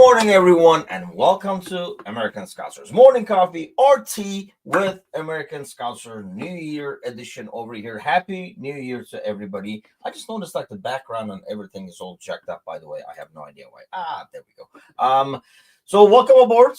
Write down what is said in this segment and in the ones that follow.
morning, everyone, and welcome to American Scousers Morning Coffee or Tea with American Scouser New Year edition over here. Happy New Year to everybody. I just noticed like the background and everything is all checked up, by the way. I have no idea why. There we go. So welcome aboard.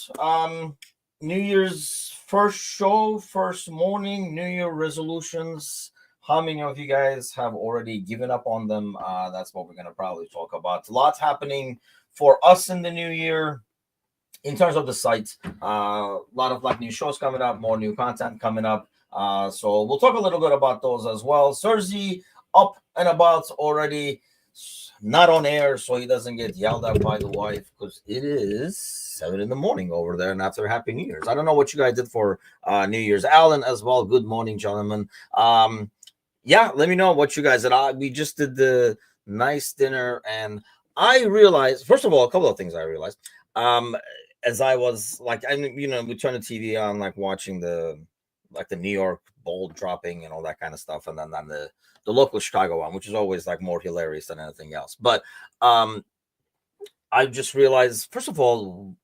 New Year's first show, first morning, New Year resolutions. How many of you guys have already given up on them? That's what we're going to probably talk about. Lots happening for us in the new year in terms of the site. A lot of like new shows coming up, more new content coming up. So we'll talk a little bit about those as well. Serzi up and about already, not on air, so he doesn't get yelled at by the wife because it is 7 in the morning over there, and after Happy New Year's. I don't know what you guys did for New Year's. Alan as well. Good morning, gentlemen. Yeah, let me know what you guys did. We just did the nice dinner, and I realized, first of all, a couple of things I realized. As I was like, we turn the TV on, like watching the New York Bowl dropping and all that kind of stuff, and then the local Chicago one, which is always like more hilarious than anything else. But I just realized, first of all,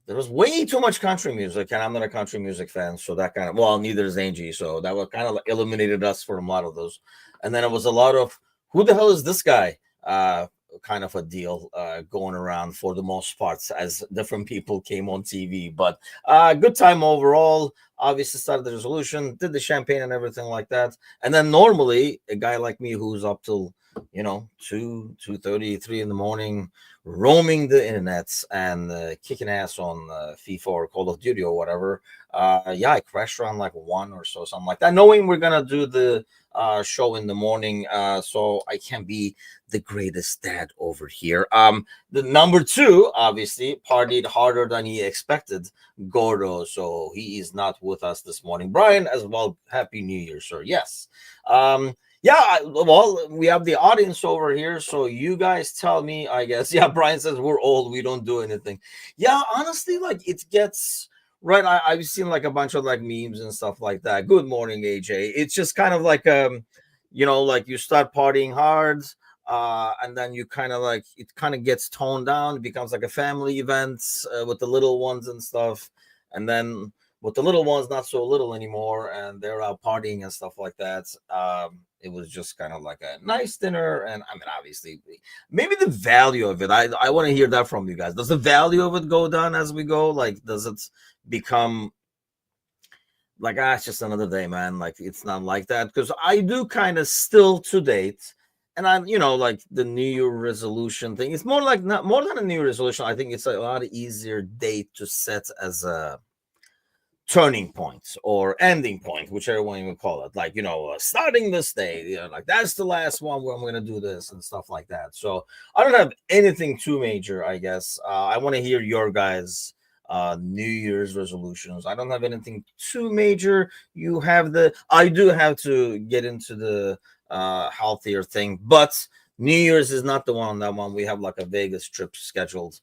there was way too much country music, and I'm not a country music fan, so that kind of, well, neither is Angie, so that was kind of like eliminated us from a lot of those. And then it was a lot of, who the hell is this guy? Kind of a deal going around for the most parts as different people came on TV. But good time overall. Obviously started the resolution, did the champagne and everything like that. And then normally a guy like me who's up till 2:30, 3 in the morning, roaming the internets and kicking ass on FIFA or Call of Duty or whatever. I crashed around like 1 or so, something like that, knowing we're gonna do the show in the morning, so I can't be the greatest dad over here. The number 2 obviously partied harder than he expected, Gordo, so he is not with us this morning. Brian as well, Happy New Year, sir. Yes. Well, we have the audience over here, so you guys tell me, I guess. Yeah, Brian says we're old, we don't do anything. Yeah, honestly, like it gets right. I've seen like a bunch of like memes and stuff like that. Good morning, AJ. It's just kind of like like you start partying hard, and then you kind of like it kind of gets toned down. It becomes like a family event with the little ones and stuff, and then with the little ones not so little anymore, and they're out partying and stuff like that. It was just kind of like a nice dinner, and I mean, obviously, maybe the value of it. I want to hear that from you guys. Does the value of it go down as we go? Like, does it become like, it's just another day, man? Like, it's not like that, because I do kind of still to date. And I, like the New Year resolution thing. It's more like not more than a New Year resolution. I think it's a lot easier date to set as a turning points or ending point, whichever one you would call it, like starting this day, like that's the last one where I'm going to do this and stuff like that. So I don't have anything too major, I guess. I want to hear your guys New Year's resolutions. I don't have anything too major. I do have to get into the healthier thing, but New Year's is not the one. On that one we have like a Vegas trip scheduled.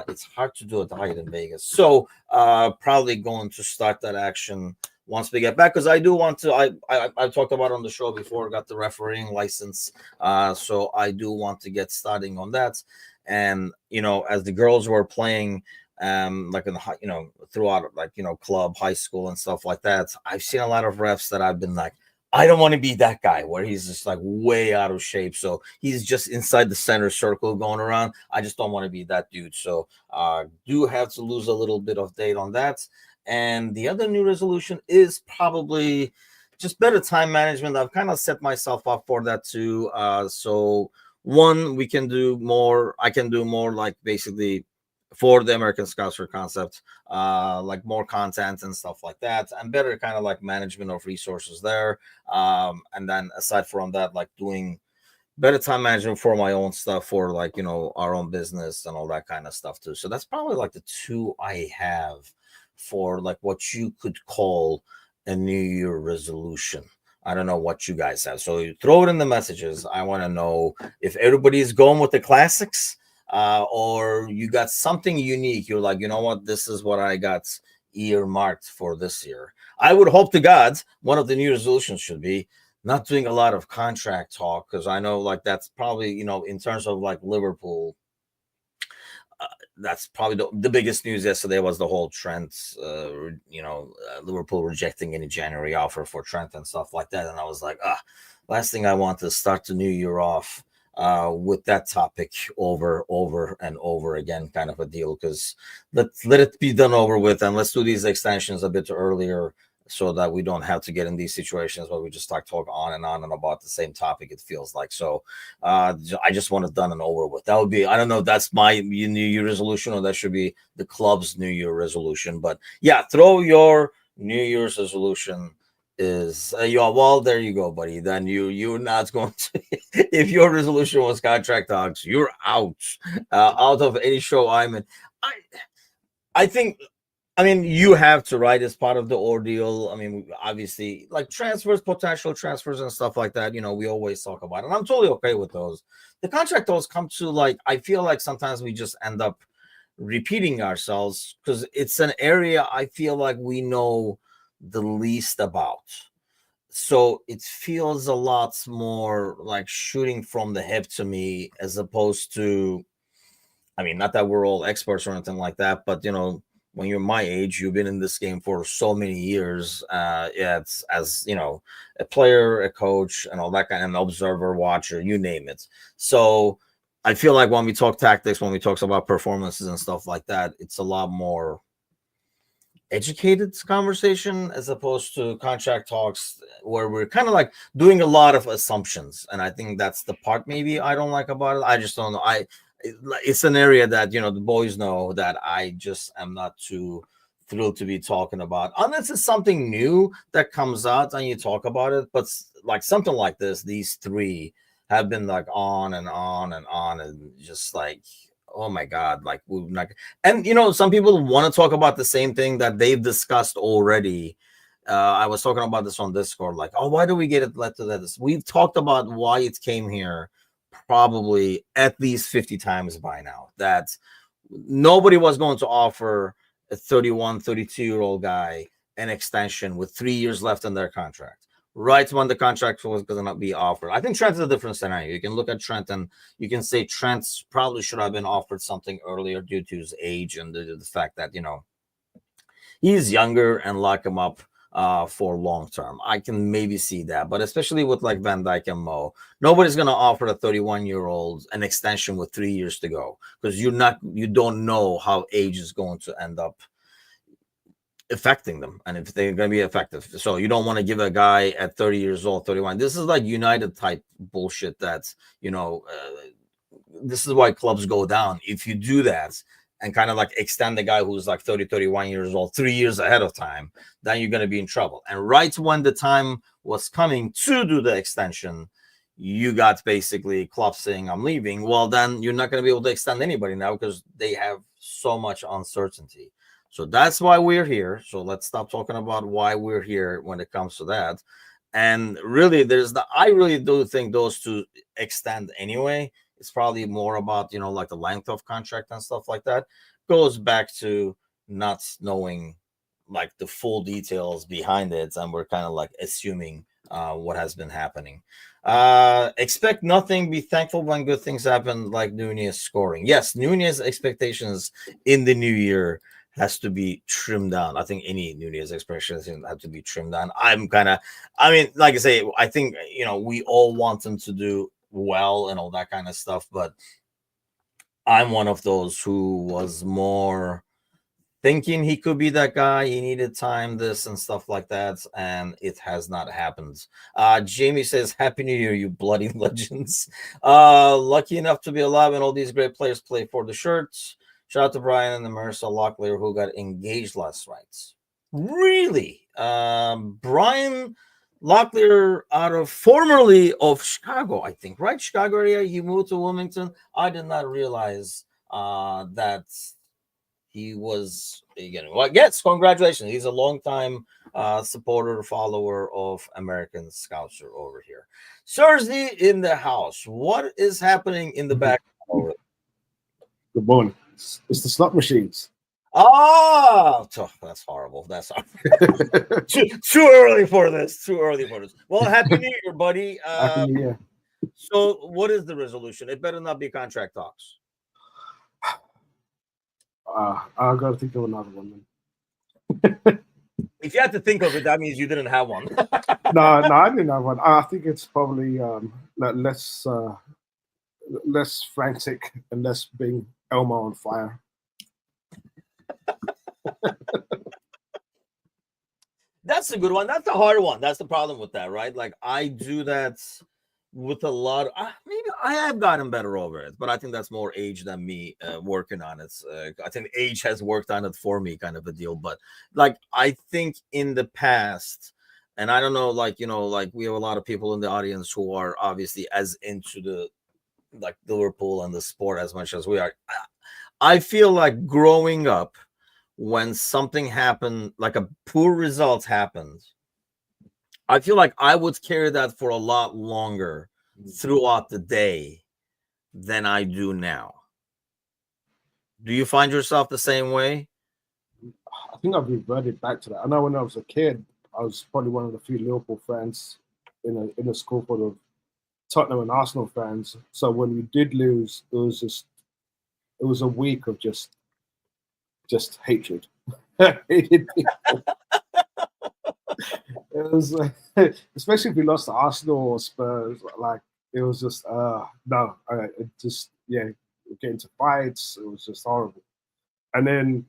It's hard to do a diet in Vegas. So probably going to start that action once we get back, because I do want to. I talked about on the show before, got the refereeing license. So I do want to get starting on that. And, as the girls were playing, like in the, throughout like, club, high school and stuff like that, I've seen a lot of refs that I've been like, I don't want to be that guy where he's just like way out of shape. So he's just inside the center circle going around. I just don't want to be that dude. So do have to lose a little bit of date on that. And the other new resolution is probably just better time management. I've kind of set myself up for that too. So one, we can do more. I can do more like basically for the American Scouser concept, like more content and stuff like that, and better kind of like management of resources there. And then aside from that, like doing better time management for my own stuff, for like, our own business and all that kind of stuff too. So that's probably like the 2 I have for like what you could call a New Year resolution. I don't know what you guys have. So you throw it in the messages. I want to know if everybody's going with the classics, or you got something unique. You're like, you know what, this is what I got earmarked for this year. I would hope to God one of the new resolutions should be not doing a lot of contract talk, because I know like that's probably, in terms of like Liverpool, that's probably the biggest news yesterday was the whole Trent, Liverpool rejecting any January offer for Trent and stuff like that. And I was like, last thing I want to start the new year off with that topic over and over again, kind of a deal. Because let it be done over with, and let's do these extensions a bit earlier, so that we don't have to get in these situations where we just talk on and about the same topic. It feels like so. I just want it done and over with. That would be, I don't know if that's my New Year resolution or that should be the club's New Year resolution. But yeah, throw your New Year's resolution is well, there you go, buddy. Then you're not going to if your resolution was contract talks, you're out of any show I'm in. I think, I mean, you have to, right? As part of the ordeal. I mean, obviously, like transfers, potential transfers, and stuff like that. We always talk about it, and I'm totally okay with those. The contract those come to, like, I feel like sometimes we just end up repeating ourselves because it's an area I feel like we know the least about. So it feels a lot more like shooting from the hip to me, as opposed to, I mean, not that we're all experts or anything like that, but when you're my age, you've been in this game for so many years. It's as a player, a coach, and all that kind of an observer, watcher, you name it. So I feel like when we talk tactics, when we talk about performances and stuff like that, it's a lot more educated conversation as opposed to contract talks where we're kind of like doing a lot of assumptions. And I think that's the part maybe I don't like about it. I just don't know. It's an area that the boys know that I just am not too thrilled to be talking about, unless it's something new that comes out and you talk about it. But like something like this, these three have been like on and on and on, and just like, oh my god, like we're not. And some people want to talk about the same thing that they've discussed already. I was talking about this on Discord, like, oh, why do we get it led to this? We've talked about why it came here probably at least 50 times by now, that nobody was going to offer a 31, 32-year-old guy an extension with 3 years left in their contract, right when the contract was going to be offered. I think Trent's a different scenario. You can look at Trent and you can say Trent probably should have been offered something earlier due to his age and the fact that, he's younger, and lock him up for long term. I can maybe see that, but especially with like Van Dijk and Mo, nobody's going to offer a 31-year-old an extension with 3 years to go, because you don't know how age is going to end up affecting them and if they're going to be effective. So you don't want to give a guy at 30 years old, 31. This is like United type bullshit. That's this is why clubs go down. If you do that and kind of like extend the guy who's like 30, 31 years old 3 years ahead of time, then you're going to be in trouble. And right when the time was coming to do the extension, you got basically Klopp saying, I'm leaving. Well, then you're not going to be able to extend anybody now, because they have so much uncertainty. So that's why we're here. So let's stop talking about why we're here when it comes to that. And really, I really do think those two extend anyway. It's probably more about, like the length of contract and stuff like that. Goes back to not knowing like the full details behind it. And we're kind of like assuming what has been happening. Expect nothing, be thankful when good things happen, like Nunez scoring. Yes, Nunez expectations in the new year has to be trimmed down. I think any Nunez expressions have to be trimmed down. I mean, like I say, I think, we all want them to do well and all that kind of stuff, but I'm one of those who was more thinking he could be that guy. He needed time, this and stuff like that, and it has not happened. Jamie says, Happy New Year, you bloody legends. Lucky enough to be alive and all these great players play for the shirts. Shout out to Brian and the Marissa Locklear, who got engaged last night. Really? Brian Locklear, formerly of Chicago, I think, right? Chicago area. He moved to Wilmington. I did not realize that he was, again, well, yes, congratulations. He's a longtime supporter, follower of American Scouser over here. Thursday in the house. What is happening in the back? Good morning. It's the slot machines. Oh, that's horrible. That's horrible. too early for this. Too early for this. Well, Happy New Year, buddy. Happy New Year. So what is the resolution? It better not be contract talks. I gotta think of another one. Then. If you had to think of it, that means you didn't have one. No, I didn't have one. I think it's probably less less frantic and less being Elmo on fire. That's a good one. That's a hard one. That's the problem with that, right? Like I do that with a lot of maybe I have gotten better over it, but I think that's more age than me working on it. I think age has worked on it for me, kind of a deal. But like I think in the past, and I don't know, like like we have a lot of people in the audience who are obviously as into the like Liverpool and the sport as much as we are. I feel like growing up, when something happened, like a poor result happened, I feel like I would carry that for a lot longer throughout the day than I do now. Do you find yourself the same way? I think I've reverted back to that. I know when I was a kid, I was probably one of the few Liverpool fans in a school full of Tottenham and Arsenal fans. So when we did lose, it was a week of just hatred. Hated people. It was especially if we lost to Arsenal or Spurs. Like it was just no, it just yeah, getting to fights. It was just horrible. And then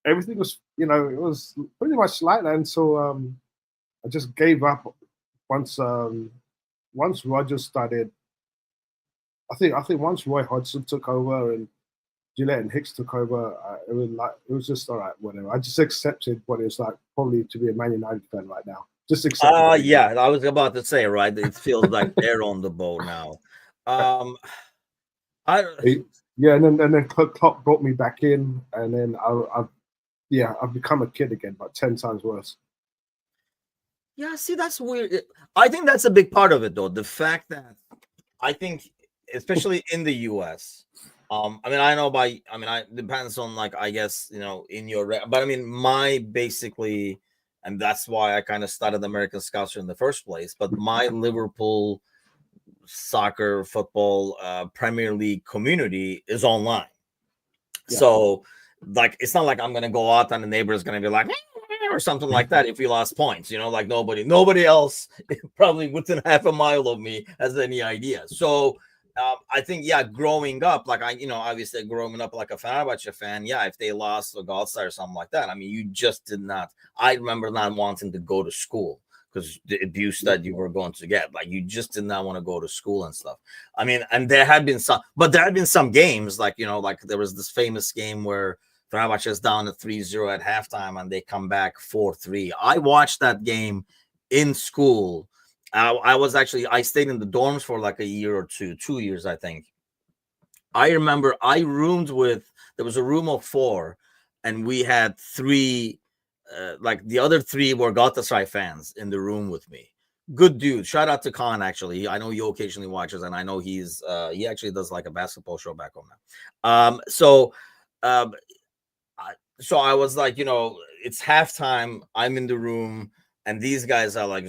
everything was it was pretty much like that until I just gave up once once Roger started. I think once Roy Hodgson took over and Gillette and Hicks took over, it was just all right, whatever. I just accepted what it's like probably to be a Man United fan right now. Just accept. Yeah, I was about to say, right? It feels like they're on the boat now. Yeah, and then Klopp brought me back in, and then I've become a kid again, but 10 times worse. Yeah, see, that's weird. I think that's a big part of it, though. The fact that I think, especially in the US, I mean, I depends on like, I guess, in but I mean, my basically, and that's why I kind of started American Scouts in the first place, but my Liverpool soccer, football, Premier League community is online. Yeah. So, like, it's not like I'm going to go out and the neighbor is going to be like, or something like that if we lost points, like nobody else probably within half a mile of me has any idea. So I think growing up, like obviously growing up like a Fenerbahce fan, if they lost to Galatasaray or something like that, I mean, you just did not. I remember not wanting to go to school because the abuse that you were going to get, like you just did not want to go to school and stuff. I mean, and there had been some games like like there was this famous game where Fenerbahce is down to 3-0 at halftime and they come back 4-3. I watched that game in school. I stayed in the dorms for like a year or 2 years, I think. I remember there was a room of 4 and we had 3, like the other 3 were Galatasaray fans in the room with me. Good dude. Shout out to Khan, actually. I know he occasionally watches and I know he actually does like a basketball show back home now. So I was like, it's halftime. I'm in the room, and these guys are like,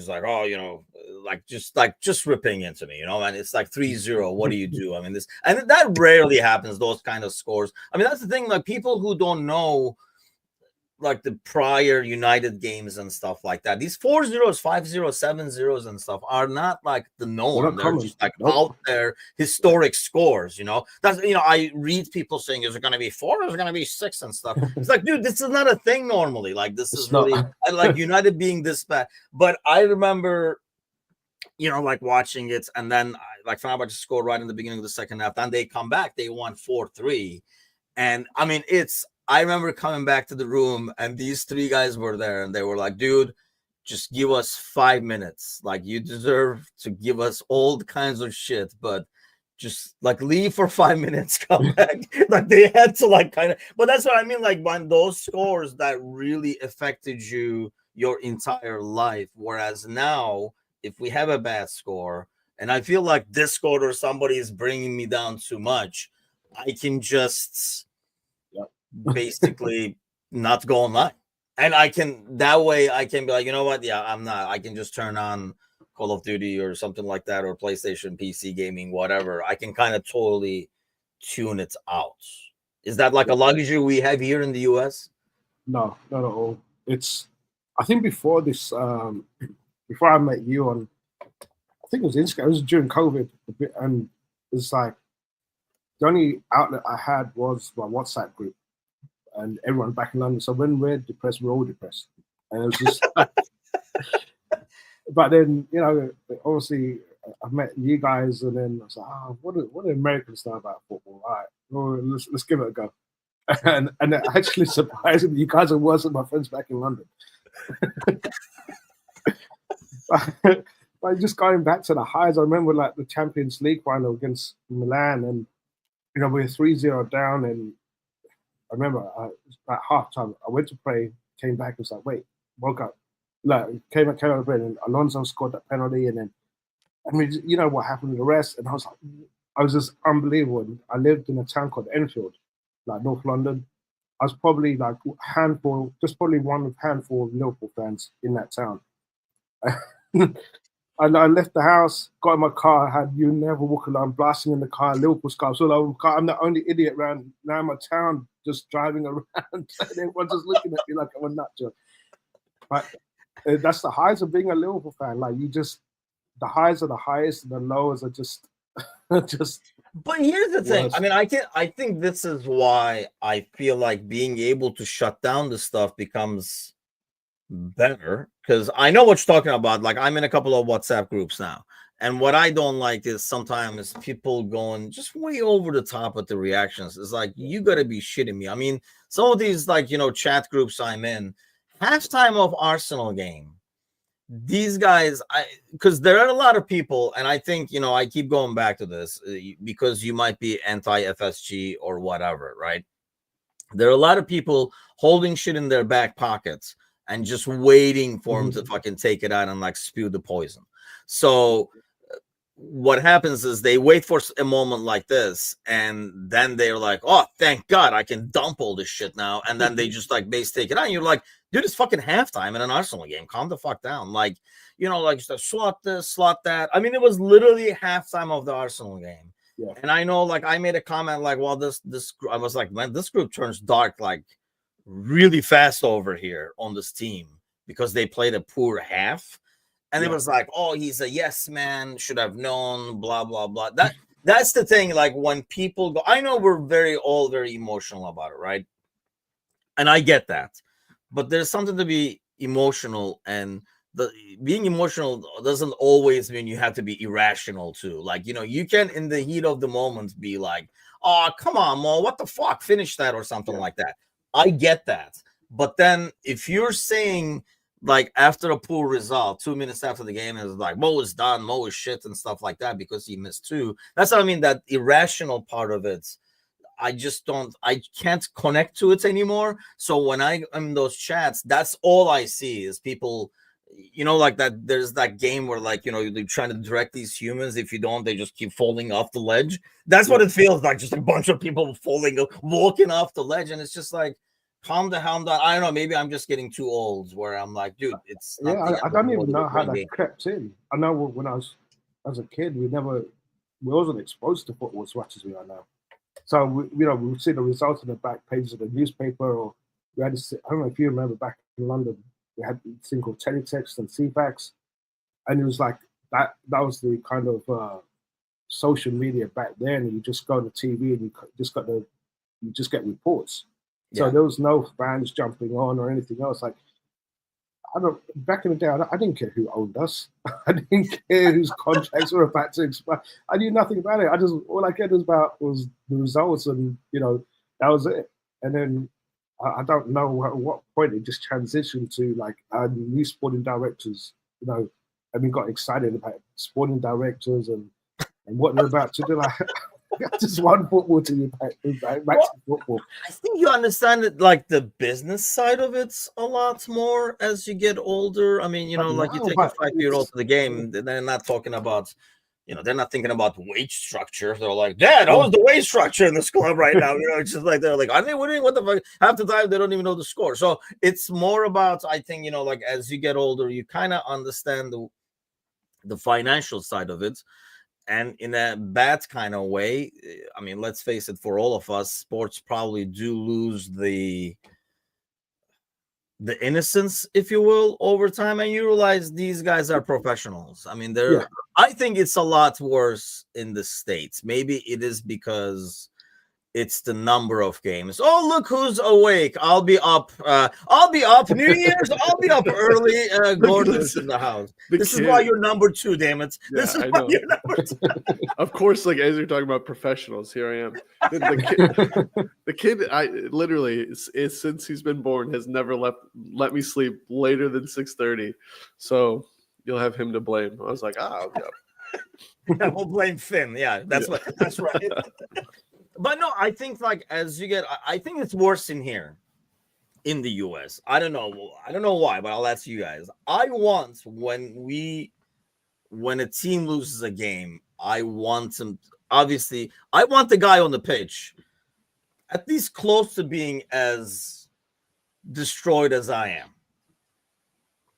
just ripping into me, and it's like 3-0. What do you do? I mean, and that rarely happens, those kind of scores. I mean, that's the thing, like people who don't know like the prior United games and stuff like that. These 4-0s, 5-0, 7-0s and stuff are not like the norm. They're just like out there historic scores, That's I read people saying, is it gonna be 4 or is it gonna be 6 and stuff? It's like, dude, this is not a thing normally. Like this is really like United being this bad. But I remember like watching it, and then like Fenerbahce scored right in the beginning of the second half. Then they come back, they won 4-3. And I mean, I remember coming back to the room and these 3 guys were there and they were like, dude, just give us 5 minutes. Like you deserve to give us all kinds of shit, but just like leave for 5 minutes, come back. Like they had to like kind of, but that's what I mean. Like when those scores that really affected your entire life. Whereas now, if we have a bad score and I feel like this score or somebody is bringing me down too much, I can just basically not go online, and I can be like, you know what, I can just turn on Call of Duty or something like that, or PlayStation, PC gaming, whatever. I can kind of totally tune it out. Is that like a luxury we have here in the US? No, not at all. I think before this, before I met you on, I think it was Instagram. It was during COVID, and it's like the only outlet I had was my WhatsApp group, and everyone back in London. So when we're depressed, we're all depressed, and it was just. But then, obviously, I met you guys, and then I was like, "Oh, what do Americans know about football? All right, well, let's give it a go." And actually, surprisingly, you guys are worse than my friends back in London. But just going back to the highs, I remember like the Champions League final against Milan, and we were 3-0 down, and I remember at halftime, I went to pray, came back, and was like, "Wait," woke up, like came out of bed, and Alonso scored that penalty, and then I mean, you know what happened with the rest, and I was just unbelievable. And I lived in a town called Enfield, like North London. I was probably like probably one of a handful of Liverpool fans in that town. I left the house, got in my car, had "You Never Walk Alone" blasting in the car, Liverpool scarf. So I'm the only idiot around now in my town just driving around, and everyone's just looking at me like I'm a nut job. But that's the highs of being a Liverpool fan. Like the highs are the highest, and the lows are just. But here's the thing. I mean, I think this is why I feel like being able to shut down this stuff becomes better, because I know what you're talking about. Like, I'm in a couple of WhatsApp groups now, and what I don't like is sometimes people going just way over the top with the reactions. It's like, you gotta be shitting me. I mean, some of these chat groups I'm in, halftime of Arsenal game, these guys, because there are a lot of people, and I think I keep going back to this because you might be anti-FSG or whatever, right? There are a lot of people holding shit in their back pockets and just waiting for them to fucking take it out and like spew the poison. So what happens is they wait for a moment like this, and then they're like, "Oh, thank God, I can dump all this shit now." And then they just like base take it out. And you're like, dude, it's fucking halftime in an Arsenal game. Calm the fuck down. Like, just slot this, slot that. I mean, it was literally halftime of the Arsenal game. Yeah. And I know, like, I made a comment like, well, this I was like, man, this group turns dark like really fast over here on this team because they played a poor half. And it was like, oh, he's a yes man, should have known, blah, blah, blah. That's the thing. Like, when people go, I know we're all very emotional about it, right? And I get that. But there's something to be emotional, and being emotional doesn't always mean you have to be irrational too. Like, you can, in the heat of the moment, be like, "Oh, come on, Mo, what the fuck? Finish that," or something like that. I get that. But then if you're saying, like, after a poor result, 2 minutes after the game, is like, Mo is done, Mo is shit, and stuff like that because he missed two. That's what I mean. That irrational part of it, I can't connect to it anymore. So when I'm in those chats, that's all I see is people, like that. There's that game where, like, they're trying to direct these humans. If you don't, they just keep falling off the ledge. That's what it feels like. Just a bunch of people walking off the ledge. And it's just like, calm down. I don't know. Maybe I'm just getting too old where I'm like, dude, it's not I don't even know how that crept in. I know when I was as a kid, we wasn't exposed to football as much as we are now. So we would see the results in the back pages of the newspaper, or we had to, I don't know if you remember back in London, we had a thing called teletext and CFAX, and it was like that was the kind of social media back then. And you just go on the TV and you just get reports. So there was no fans jumping on or anything else. Like, back in the day, I didn't care who owned us. I didn't care whose contracts were about to expire. I knew nothing about it. All I cared about was the results, and that was it. And then I don't know at what point it just transitioned to like new sporting directors. And we got excited about sporting directors and what they're about to do. Like, just one football team back to football. I think you understand it, like the business side of it's a lot more as you get older. I mean, like you take a 5-year-old to the game, they're not talking about, they're not thinking about wage structure. They're like, Dad, how's the wage structure in this club right now? It's just like, they're like, are they winning? What the fuck? Half the time they don't even know the score. So it's more about, I think, like as you get older, you kind of understand the financial side of it. and in a bad kind of way. I mean, let's face it, for all of us, sports probably do lose the innocence, if you will, over time, and you realize these guys are professionals. I mean, Yeah. I think it's a lot worse in the States. Maybe it is because it's the number of games. Oh, look who's awake. I'll be up. New Year's. I'll be up early. Gordon's in the house. This is why you're number 2, damn it. Yeah, this is why you're number 2. Of course, like as you're talking about professionals, here I am. The kid, I literally is since he's been born has never let me sleep later than 6:30. So you'll have him to blame. I was like, I'll be up. Yeah, we'll blame Finn. Yeah, that's right. But no, I think like as you get, I think it's worse in here, in the U.S. I don't know why, but I'll ask you guys. I want when a team loses a game, I want them. Obviously, I want the guy on the pitch at least close to being as destroyed as I am,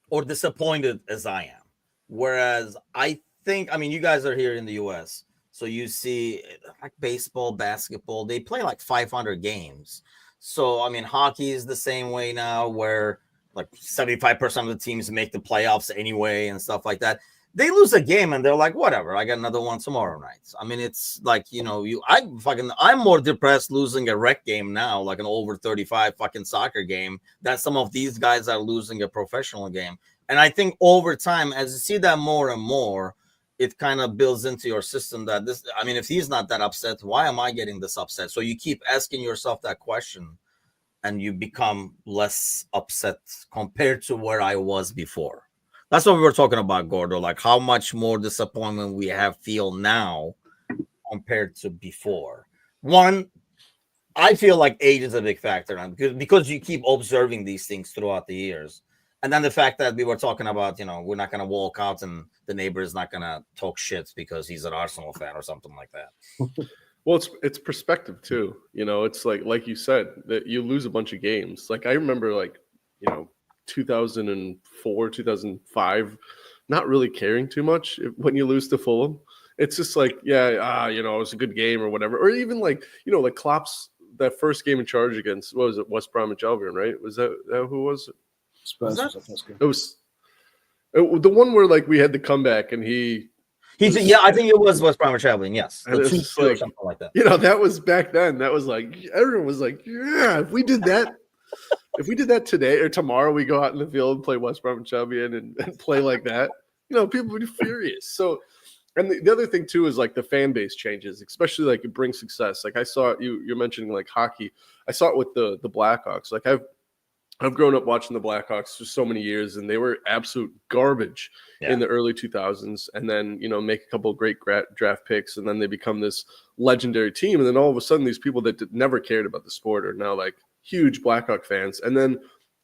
or disappointed as I am. Whereas I think, I mean, you guys are here in the U.S., so you see like baseball, basketball, they play like 500 games. So, I mean, hockey is the same way now, where like 75% of the teams make the playoffs anyway and stuff like that. They lose a game and they're like, whatever, I got another one tomorrow night. I mean, it's like, I'm more depressed losing a rec game now, like an over 35 fucking soccer game, than some of these guys are losing a professional game. And I think over time, as you see that more and more, it kind of builds into your system that this, I mean, if he's not that upset, why am I getting this upset? So you keep asking yourself that question and you become less upset compared to where I was before. That's what we were talking about, Gordo, like how much more disappointment we feel now compared to before. One, I feel like age is a big factor because you keep observing these things throughout the years. And then the fact that we were talking about, we're not going to walk out and the neighbor is not going to talk shit because he's an Arsenal fan or something like that. Well, it's perspective too. It's like you said, that you lose a bunch of games. Like I remember 2004, 2005, not really caring too much when you lose to Fulham. It's just like, it was a good game or whatever. Or even like Klopp's, that first game in charge against, what was it, West Bromwich Albion, right? Was that who was it? Spurs was the first game. It was the one where like we had the comeback and I think it was West Bromwich Albion, yes. And it's just like, something like that. That was back then. That was like, everyone was like, yeah, if we did that, if we did that today or tomorrow, we go out in the field and play West Bromwich Albion and play like that, people would be furious. So, and the other thing too is like the fan base changes, especially like it brings success. Like I saw you're mentioning like hockey. I saw it with the Blackhawks. Like I've grown up watching the Blackhawks for so many years, and they were absolute garbage in the early 2000s. And then, make a couple of great draft picks, and then they become this legendary team. And then all of a sudden, these people that never cared about the sport are now like huge Blackhawk fans. And then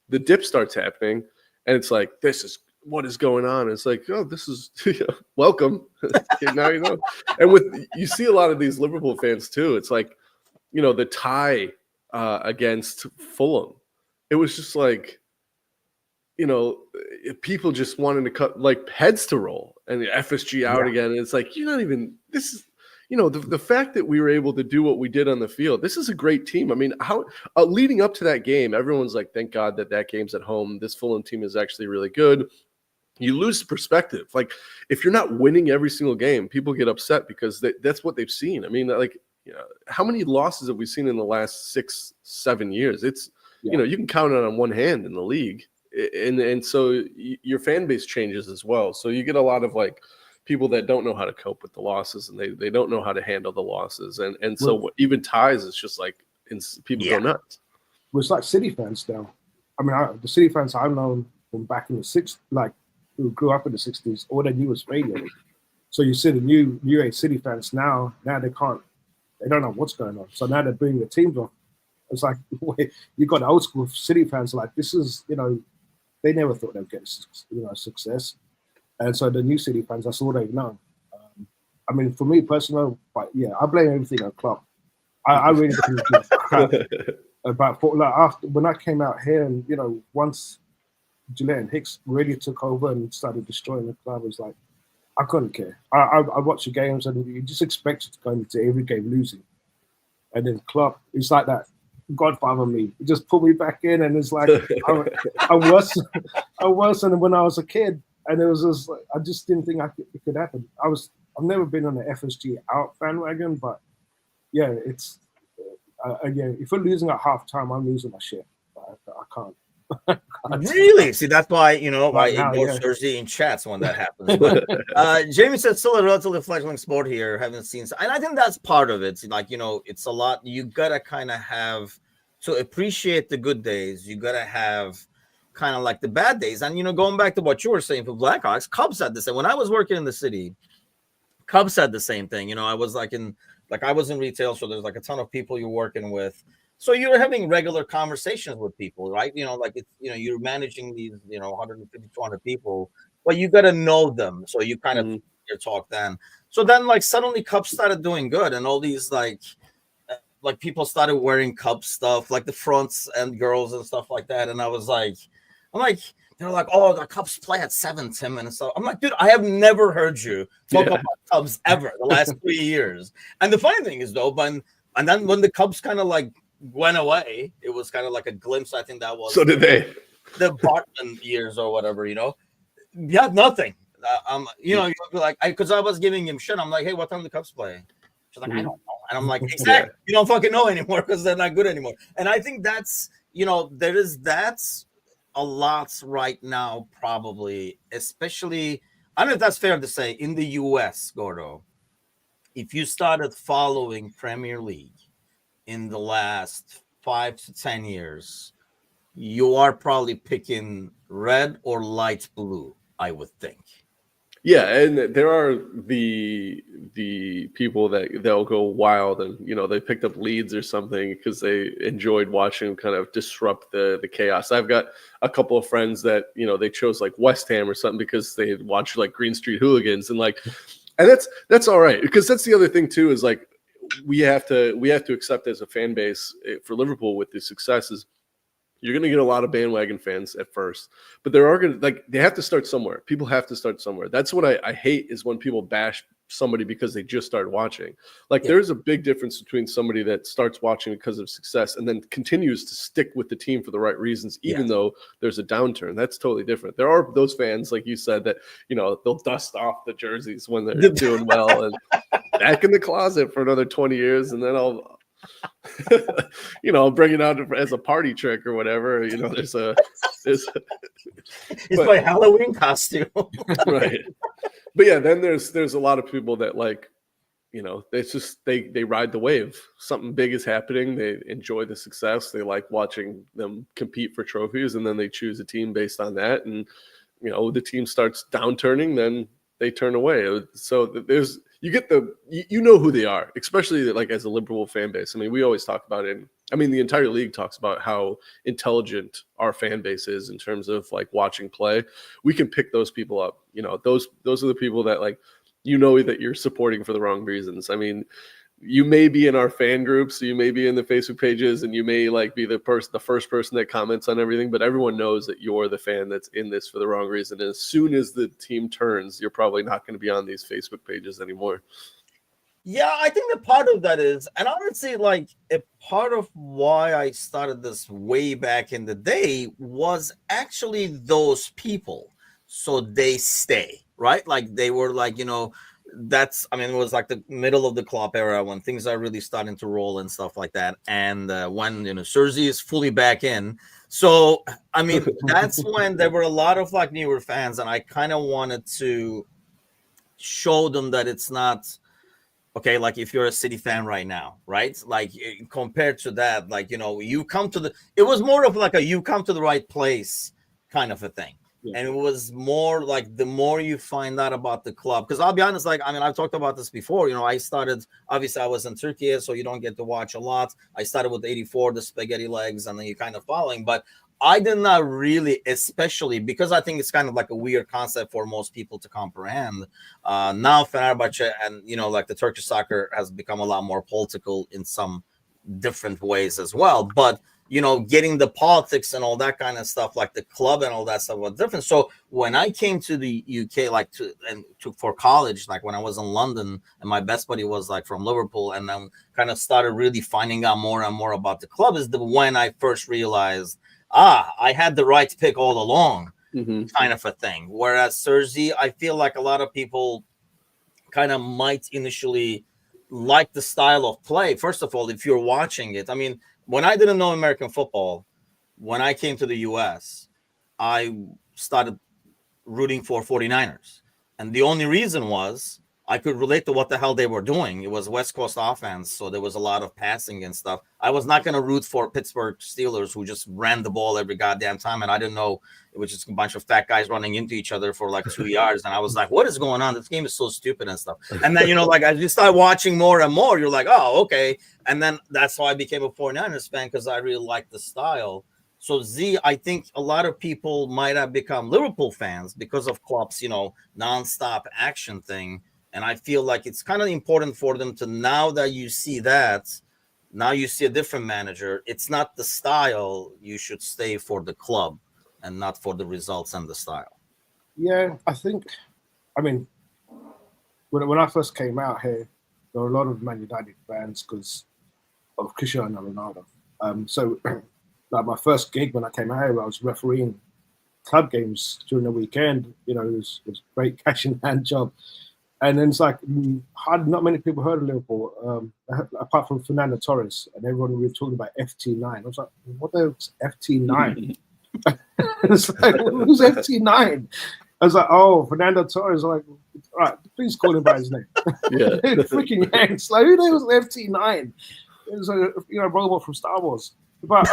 the dip starts happening, and it's like, this is what is going on. It's like, oh, this is welcome. Now you know. And you see a lot of these Liverpool fans too. It's like, the tie against Fulham. It was just like, people just wanting to cut like heads to roll and the FSG out again. And it's like, you're not even, this is, the fact that we were able to do what we did on the field, this is a great team. I mean, how leading up to that game, everyone's like, thank God that game's at home. This Fulham team is actually really good. You lose perspective. Like if you're not winning every single game, people get upset because that's what they've seen. I mean, like, how many losses have we seen in the last 6-7 years? It's, you can count it on one hand in the league. And so your fan base changes as well. So you get a lot of like people that don't know how to cope with the losses and they don't know how to handle the losses. And so even ties is just like people go nuts. Well, it's like City fans now. I mean, the City fans I've known from back in the 60s, like who grew up in the 60s, all they knew was radio. So you see the new age City fans now they don't know what's going on. So now they're bringing the teams off. It's like you got old school City fans like this is they never thought they'd get success, and so the new City fans that's all they've known. I mean, for me personally, but I blame everything on Klopp. I really think about after when I came out here and once Gillette and Hicks really took over and started destroying the club, it was like I couldn't care. I watch the games and you just expect to go into every game losing. And then Klopp, it's like that Godfather me. He just put me back in, and it's like I'm worse than when I was a kid. And it was just like, I just didn't think it could happen. I've never been on the FSG out bandwagon, but yeah, it's yeah. If we're losing at halftime, I'm losing my shit. I can't. Really? See, that's why, you know, Right I now, ignore yeah. Thursday in chats when that happens. But Jamie said still a relatively fledgling sport here. Haven't seen, and I think that's part of it. Like, you know, it's a lot. You gotta kind of have to appreciate the good days. You gotta have kind of like the bad days. And you know, going back to what you were saying for Blackhawks, Cubs had the same. When I was working in the city, Cubs had the same thing. You know, I was I was in retail, so there's like a ton of people you're working with. So you're having regular conversations with people, right? You know, like it's, you know, you're managing these, you know, 150, 200 people, but you got to know them. So you kind of your talk then. So then like suddenly Cubs started doing good, and all these like people started wearing Cub stuff, like the fronts and girls and stuff like that. And I was like, they're like, oh, the Cubs play at 7, Tim. And so I'm like, dude, I have never heard you talk about Cubs ever the last 3 years. And the funny thing is though, and then when the Cubs kind of like went away, it was kind of like a glimpse. I think that was So did they. The Bartman years or whatever, you know. Yeah, nothing. You know, like because I was giving him shit. I'm like, hey, what time the Cubs play? She's like, I don't know. And I'm like, exactly. You don't fucking know anymore because they're not good anymore. And I think that's, you know, that's a lot right now, probably, especially. I don't know if that's fair to say in the U.S., Gordo. If you started following Premier League in the last 5 to 10 years, you are probably picking red or light blue, I would think. Yeah, and there are the people they'll go wild, and you know they picked up Leeds or something because they enjoyed watching them kind of disrupt the chaos. I've got a couple of friends that, you know, they chose like West Ham or something because they had watched like Green Street Hooligans, and that's all right, because that's the other thing too, is like we have to accept as a fan base for Liverpool with the successes. You're going to get a lot of bandwagon fans at first, but there are going to, like, they have to start somewhere. People have to start somewhere. That's what I hate, is when people bash somebody because they just started watching. Like, there's a big difference between somebody that starts watching because of success and then continues to stick with the team for the right reasons, even though there's a downturn. That's totally different. There are those fans, like you said, that, you know, they'll dust off the jerseys when they're doing well and back in the closet for another 20 years. And then you know, bring it out as a party trick or whatever. You know, it's my Halloween costume. Right. But yeah, then there's a lot of people that, like, you know, it's just they ride the wave. Something big is happening. They enjoy the success. They like watching them compete for trophies, and then they choose a team based on that. And, you know, the team starts downturning, then they turn away. So there's, you get you know who they are, especially like as a Liverpool fan base. I mean, we always talk about it. I mean, the entire league talks about how intelligent our fan base is in terms of like watching play. We can pick those people up. You know, those are the people that, like, you know, that you're supporting for the wrong reasons. I mean, you may be in our fan groups, you may be in the Facebook pages, and you may like be the first person that comments on everything, but everyone knows that you're the fan that's in this for the wrong reason. And as soon as the team turns, you're probably not going to be on these Facebook pages anymore. Yeah, I think that part of that is, and honestly, like, a part of why I started this way back in the day was actually those people. So they stay, right? Like, they were like, you know, it was like the middle of the Klopp era when things are really starting to roll and stuff like that. And when, you know, Cersei is fully back in. So, I mean, that's when there were a lot of like newer fans, and I kind of wanted to show them that it's not, okay, like if you're a City fan right now, right? Like, compared to that, like, you know, it was more of like you come to the right place kind of a thing. And it was more like the more you find out about the club, because I'll be honest, like, I mean, I've talked about this before. You know, obviously I was in Turkey, so you don't get to watch a lot. I started with 84, the spaghetti legs, and then you're kind of following. But I did not really, especially because I think it's kind of like a weird concept for most people to comprehend. Now Fenerbahce and, you know, like the Turkish soccer has become a lot more political in some different ways as well. But getting the politics and all that kind of stuff, like the club and all that stuff was different. So when I came to the UK, like for college, like when I was in London, and my best buddy was like from Liverpool, and then kind of started really finding out more and more about the club, is when I first realized, I had the right pick all along, kind of a thing. Whereas Serzi, I feel like a lot of people kind of might initially like the style of play. First of all, if you're watching it, I mean, when I didn't know American football, when I came to the US, I started rooting for 49ers. And the only reason was I could relate to what the hell they were doing. It was West Coast offense, so there was a lot of passing and stuff. I was not going to root for Pittsburgh Steelers, who just ran the ball every goddamn time, and I didn't know it was just a bunch of fat guys running into each other for like 2 yards, and I was like, what is going on? This game is so stupid and stuff. And then, like, as you start watching more and more, you're like, oh, okay. And then that's how I became a 49ers fan, because I really liked the style. So Z, I think a lot of people might have become Liverpool fans because of Klopp's, nonstop action thing. And I feel like it's kind of important for them to, now that you see that, now you see a different manager. It's not the style. You should stay for the club and not for the results and the style. Yeah, I mean, when I first came out here, there were a lot of Man United fans because of Cristiano Ronaldo. So like my first gig when I came out here, I was refereeing club games during the weekend. It was a great cash in hand job. And then it's like not many people heard of Liverpool, apart from Fernando Torres, and everyone we were talking about FT9. I was like, what the hell's FT9? It's like, who's FT9? I was like, oh, Fernando Torres. I'm like, all right, please call him by his name. Yeah. Freaking Yanks. Like, who the hell's FT9? It was a robot from Star Wars. But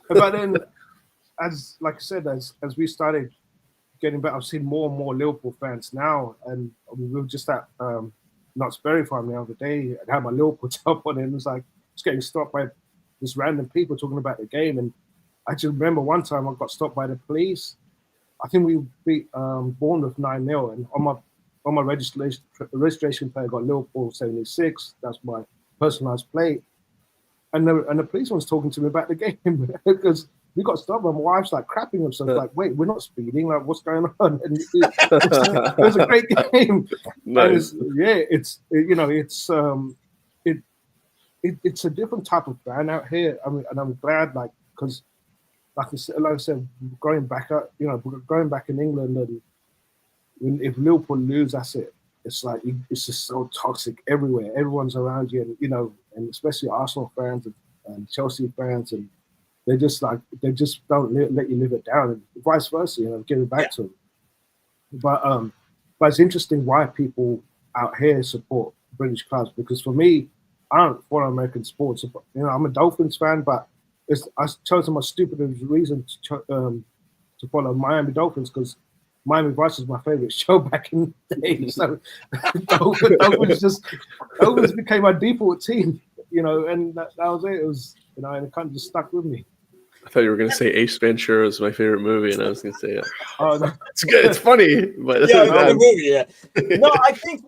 but then, as like I said, as we started getting better, I've seen more and more Liverpool fans now, and we were just at Knott's Berry Farm the other day and had my Liverpool top on, and it was like just getting stopped by just random people talking about the game. And I just remember one time I got stopped by the police. I think we beat Bournemouth 9-0, and on my registration plate I got Liverpool 76. That's my personalised plate, and the policeman was talking to me about the game because we got stopped, and my wife's like crapping herself, like, wait, we're not speeding, like, what's going on? And it was a great game. Nice. It's a different type of fan out here. I mean, and I'm glad, like, because like I said, going back in England, and if Liverpool lose, that's it. It's like it's just so toxic everywhere. Everyone's around you, and and especially Arsenal fans and Chelsea fans, and they just don't let you live it down, and vice versa. Give it back to them. But it's interesting why people out here support British clubs, because for me, I don't follow American sports. I'm a Dolphins fan, but I chose my stupidest reason to follow Miami Dolphins, because Miami Vice was my favorite show back in the day. So Dolphins became my default team, and that was it. It was, and it kind of just stuck with me. I thought you were going to say Ace Ventura is my favorite movie, and I was going to say, Oh, no. it's good, it's funny, but it's Yeah, the movie. Yeah. No, I think,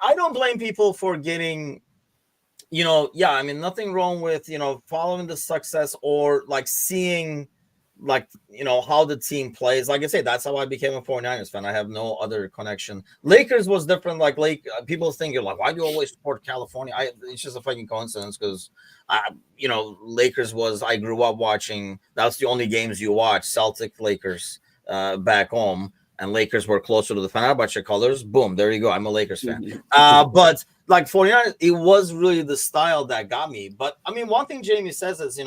I don't blame people for getting, I mean, nothing wrong with, following the success or like seeing, like, how the team plays. Like I say, that's how I became a 49ers fan. I have no other connection. Lakers was different. Like, people think, you're like, why do you always support California? It's just a fucking coincidence, because Lakers I grew up watching. That's the only games you watch, Celtic Lakers back home, and Lakers were closer to the Fenerbahce colors. Boom, there you go. I'm a Lakers fan. But like 49ers, it was really the style that got me. But I mean, one thing Jamie says is,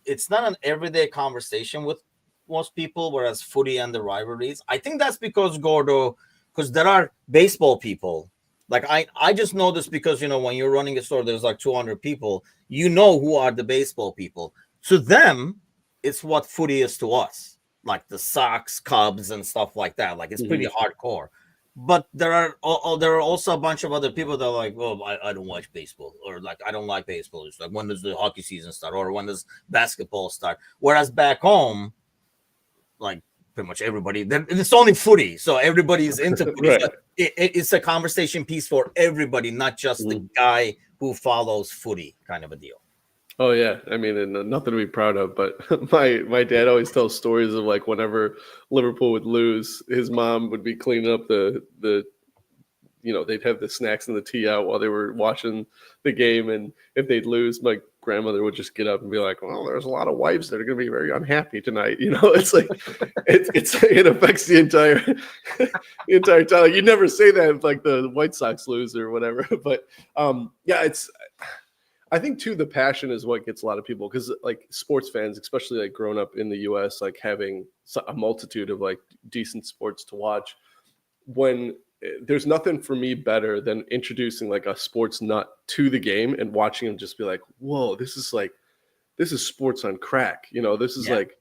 it's not an everyday conversation with most people, whereas footy and the rivalries. I think that's because, Gordo, because there are baseball people. Like, I just know this because, when you're running a store, there's like 200 people, who are the baseball people. To them, it's what footy is to us, like the Sox, Cubs, and stuff like that. Like, it's pretty hardcore. But there are also a bunch of other people that are like, well, I don't watch baseball, or like, I don't like baseball. It's like, when does the hockey season start, or when does basketball start? Whereas back home, like, pretty much everybody, it's only footy, so everybody's into footy. Right. So it's a conversation piece for everybody, not just the guy who follows footy, kind of a deal. Oh yeah, I mean, and nothing to be proud of. But my dad always tells stories of like whenever Liverpool would lose, his mom would be cleaning up the they'd have the snacks and the tea out while they were watching the game, and if they'd lose, my grandmother would just get up and be like, "Well, there's a lot of wives that are going to be very unhappy tonight." It's like it affects the entire time. You never say that if like the White Sox lose or whatever, but it's. I think too the passion is what gets a lot of people, because like sports fans, especially like growing up in the U.S., like having a multitude of like decent sports to watch. When there's nothing for me better than introducing like a sports nut to the game and watching him just be like, whoa, this is sports on crack. This is like,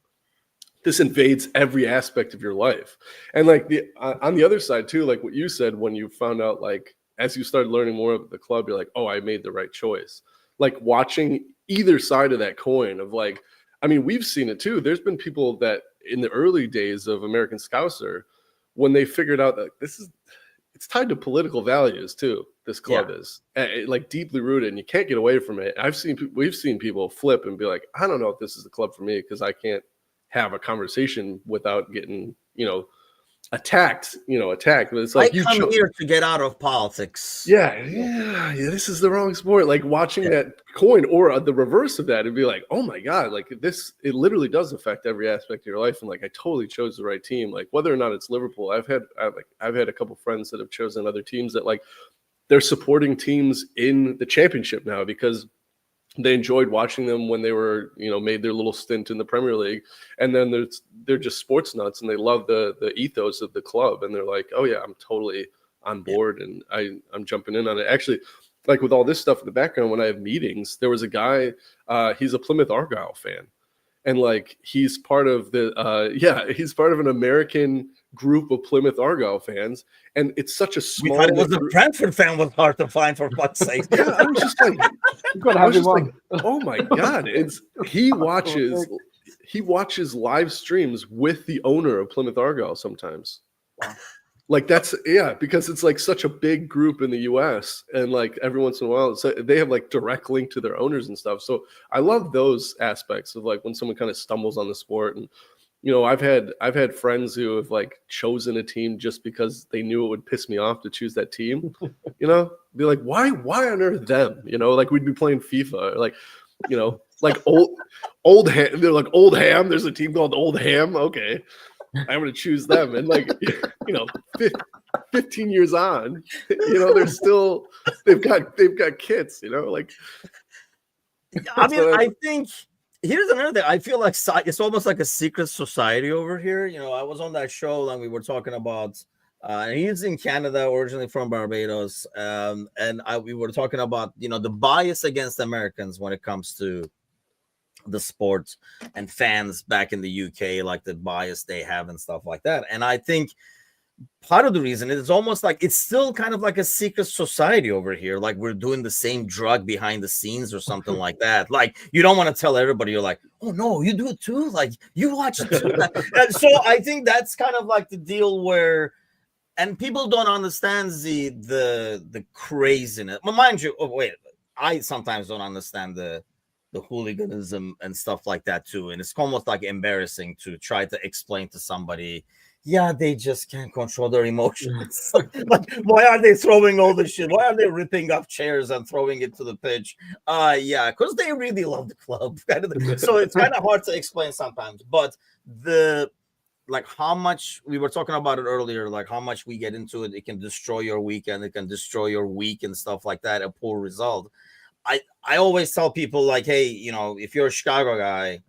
this invades every aspect of your life. And like on the other side too, like what you said, when you found out, like, as you started learning more about the club, you're like, oh, I made the right choice. Like watching either side of that coin of like, I mean, we've seen it too. There's been people that in the early days of American Scouser, when they figured out that it's tied to political values too. This club is like deeply rooted, and you can't get away from it. We've seen people flip and be like, I don't know if this is the club for me, because I can't have a conversation without getting, attacked. But it's like, I come here to get out of politics. Yeah, this is the wrong sport. Like watching that coin, or the reverse of that, and be like, oh my God, like this, it literally does affect every aspect of your life. And like, I totally chose the right team. Like whether or not it's Liverpool, I've had a couple friends that have chosen other teams that like they're supporting teams in the championship now because they enjoyed watching them when they were, made their little stint in the Premier League. And then they're just sports nuts, and they love the ethos of the club. And they're like, oh yeah, I'm totally on board, and I'm jumping in on it. Actually, like with all this stuff in the background, when I have meetings, there was a guy, he's a Plymouth Argyle fan. And like, he's part of he's part of an American group of Plymouth Argyle fans. And it's such a small. It was a Brentford fan was hard to find, for fuck's sake. Yeah, I was just like, oh my God. He watches live streams with the owner of Plymouth Argyle sometimes. Wow. Like that's, because it's like such a big group in the US, and like every once in a while they have like direct link to their owners and stuff. So I love those aspects of like when someone kind of stumbles on the sport. And I've had friends who have like chosen a team just because they knew it would piss me off to choose that team. Be like, why on earth them? Like we'd be playing FIFA, or like, like old ham. They're like Old Ham. There's a team called Old Ham. Okay, I'm gonna choose them. And like, 15 years on, they're still they've got kits. Like. I mean, I think. Here's another thing. I feel like it's almost like a secret society over here. I was on that show and we were talking about, he's in Canada, originally from Barbados. We were talking about, the bias against Americans when it comes to the sports and fans back in the UK, like the bias they have and stuff like that. And I think part of the reason is almost like it's still kind of like a secret society over here. Like we're doing the same drug behind the scenes or something like that. Like you don't want to tell everybody. You're like, oh no, you do it too. Like you watch it too. And so I think that's kind of like the deal where, and people don't understand the craziness. But mind you, I sometimes don't understand the hooliganism and stuff like that too. And it's almost like embarrassing to try to explain to somebody. Yeah, they just can't control their emotions. Like, why are they throwing all this shit? Why are they ripping up chairs and throwing it to the pitch? Because they really love the club. So it's kind of hard to explain sometimes. But how much we were talking about it earlier, like how much we get into it, it can destroy your weekend, it can destroy your week and stuff like that. A poor result. I always tell people like, hey, if you're a Chicago guy,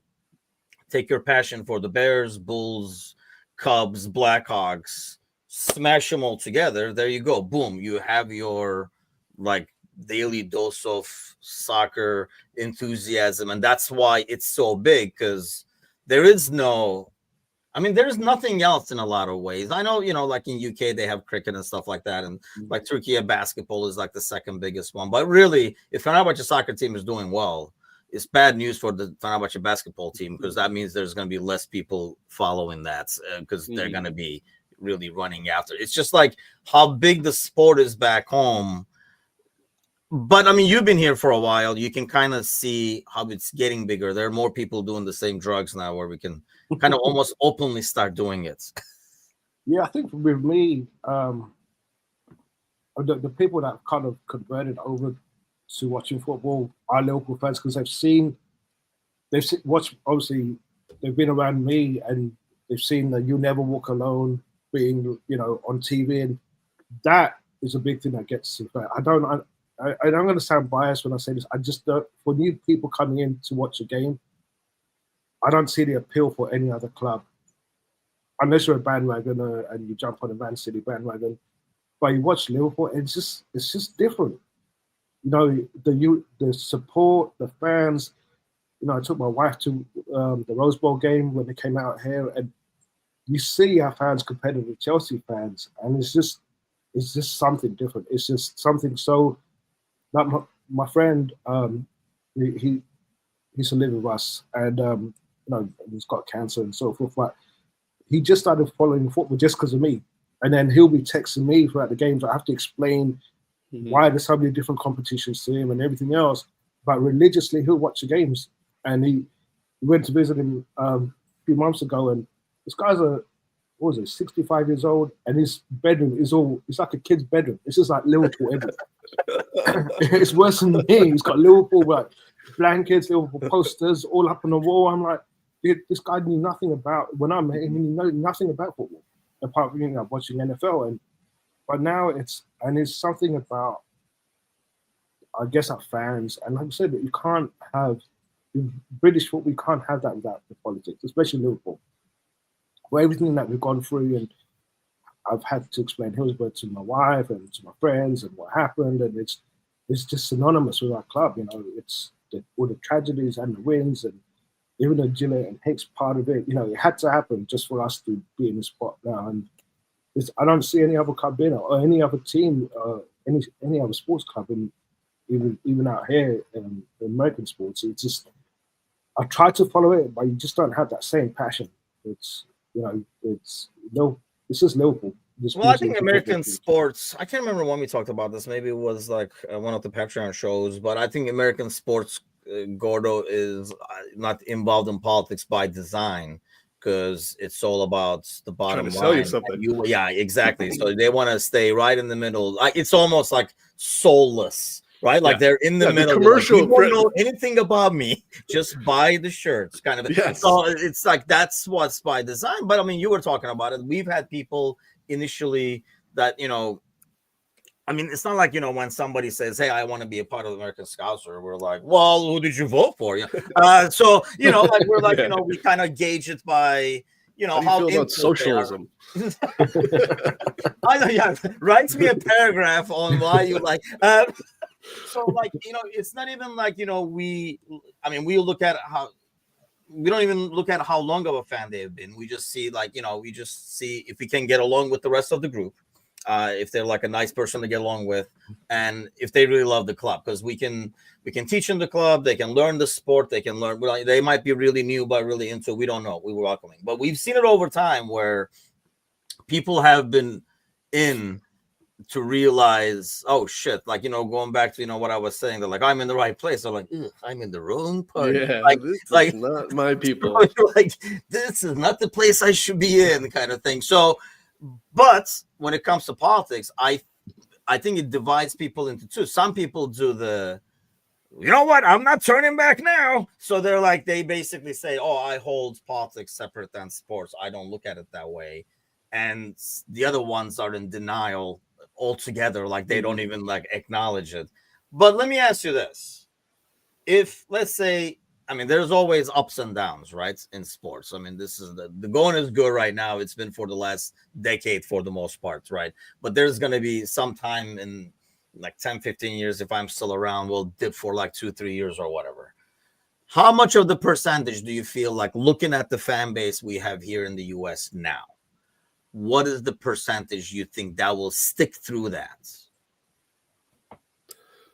take your passion for the Bears, Bulls, Cubs, Blackhawks, smash them all together. There you go. Boom. You have your like daily dose of soccer enthusiasm. And that's why it's so big, because there's nothing else in a lot of ways. I know, like in UK, they have cricket and stuff like that. And like Turkey, basketball is like the second biggest one. But really, if Fenerbahce soccer team is doing well, it's bad news for the Fenerbahce basketball team, because that means there's going to be less people following that, because they're going to be really running after. It's just like how big the sport is back home. But I mean, you've been here for a while. You can kind of see how it's getting bigger. There are more people doing the same drugs now, where we can kind of almost openly start doing it. Yeah, I think with me, the people that kind of converted over to watching football are Liverpool fans because watched, obviously they've been around me and they've seen the "You Never Walk Alone" being on TV, and that is a big thing that gets to me. I'm going to sound biased when I say this. I just don't. For new people coming in to watch a game, I don't see the appeal for any other club, unless you're a bandwagoner and you jump on the Man City bandwagon. But you watch Liverpool, it's just different. The support, the fans. I took my wife to the Rose Bowl game when they came out here, and you see our fans compared to the Chelsea fans, and it's just something different. It's just something so. Like my friend, he used to live with us, and he's got cancer and so forth. But he just started following football just because of me, and then he'll be texting me throughout the games. I have to explain why there's so many different competitions to him and everything else. But religiously, he'll watch the games. And he went to visit him a few months ago, and this guy's 65 years old, and his bedroom it's like a kid's bedroom. It's just like Liverpool everywhere. It's worse than me. He's got Liverpool like blankets, Liverpool posters all up on the wall. I'm like, this guy knew nothing about, when I met him, he knew nothing about football apart from watching NFL. But now it's something about, I guess, our fans. And like I said, you can't have British football, we can't have that without the politics, especially Liverpool. For everything that we've gone through, and I've had to explain Hillsborough to my wife and to my friends and what happened, and it's just synonymous with our club. It's all the tragedies and the wins, and even the Gillett and Hicks part of it. It had to happen just for us to be in the spot now. And I don't see any other club in it, or any other team, any other sports club, even out here in American sports. It's just, I try to follow it, but you just don't have that same passion. It's just Liverpool. Well, I think American sports, I can't remember when we talked about this. Maybe it was like one of the Patreon shows, but I think American sports, Gordo, is not involved in politics by design, because it's all about the bottom line. Sell you something. Yeah, exactly. So they want to stay right in the middle. It's almost like soulless. Right, like they're in the middle. Commercial. Like, you don't know anything about me. Just buy the shirts, kind of. Yes. So it's like that's what's by design. But I mean, you were talking about it. We've had people initially that I mean, it's not like when somebody says, "Hey, I want to be a part of the American Scouser," we're like, "Well, who did you vote for?" So like we're like we kind of gauge it by how you feel about socialism. I know. Yeah, write me a paragraph on why you like. So like it's not even like we look at how, we don't even look at how long of a fan they have been. We just see we just see if we can get along with the rest of the group, if they're like a nice person to get along with, and if they really love the club, because we can teach them the club, they can learn the sport, they can learn. They might be really new but really into it. We don't know. We were welcoming, but we've seen it over time where people have been in to realize, oh shit, like going back to what I was saying, that like I'm in the right place. I'm like, I'm in the wrong part. Yeah, like not my people. Like this is not the place I should be in, kind of thing. So, but when it comes to politics, I think it divides people into two. Some people do the, I'm not turning back now. So they're like, they basically say, oh, I hold politics separate than sports. I don't look at it that way. And the other ones are in denial altogether, like they don't even like acknowledge it. But let me ask you this: if, let's say, I mean, there's always ups and downs, right, in sports. I mean, this is the going is good right now. It's been for the last decade for the most part, right? But there's going to be some time in like 10, 15 years, if I'm still around, we'll dip for like 2-3 years or whatever. How much of the percentage do you feel like, looking at the fan base we have here in the US now, what is the percentage you think that will stick through that?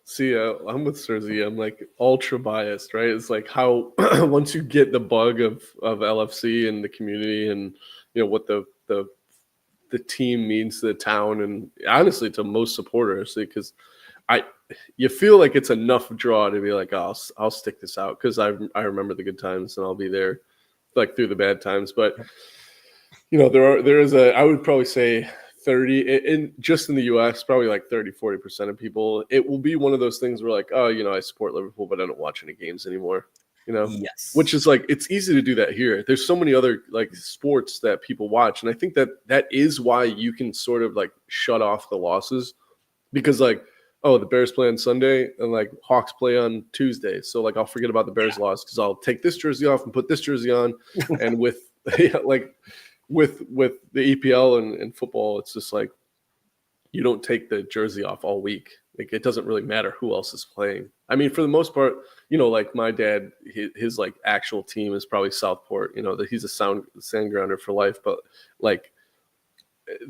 See, I'm with Serzi. I'm like ultra biased, right? It's like how once you get the bug of LFC and the community, and what the team means to the town, and honestly to most supporters, because you feel like it's enough draw to be like, oh, I'll stick this out because I remember the good times and I'll be there like through the bad times. But there is I would probably say 30 in just in the US, probably like 30-40% of people. It will be one of those things where like, oh, I support Liverpool, but I don't watch any games anymore. Yes. Which is like, it's easy to do that here. There's so many other like sports that people watch. And I think that is why you can sort of like shut off the losses, because like, oh, the Bears play on Sunday and like Hawks play on Tuesday. So like, I'll forget about the Bears loss because I'll take this jersey off and put this jersey on. And with with the EPL and football, it's just like, you don't take the jersey off all week. Like, it doesn't really matter who else is playing. I mean, for the most part, like my dad, his like actual team is probably Southport. That he's a sand grounder for life. But like,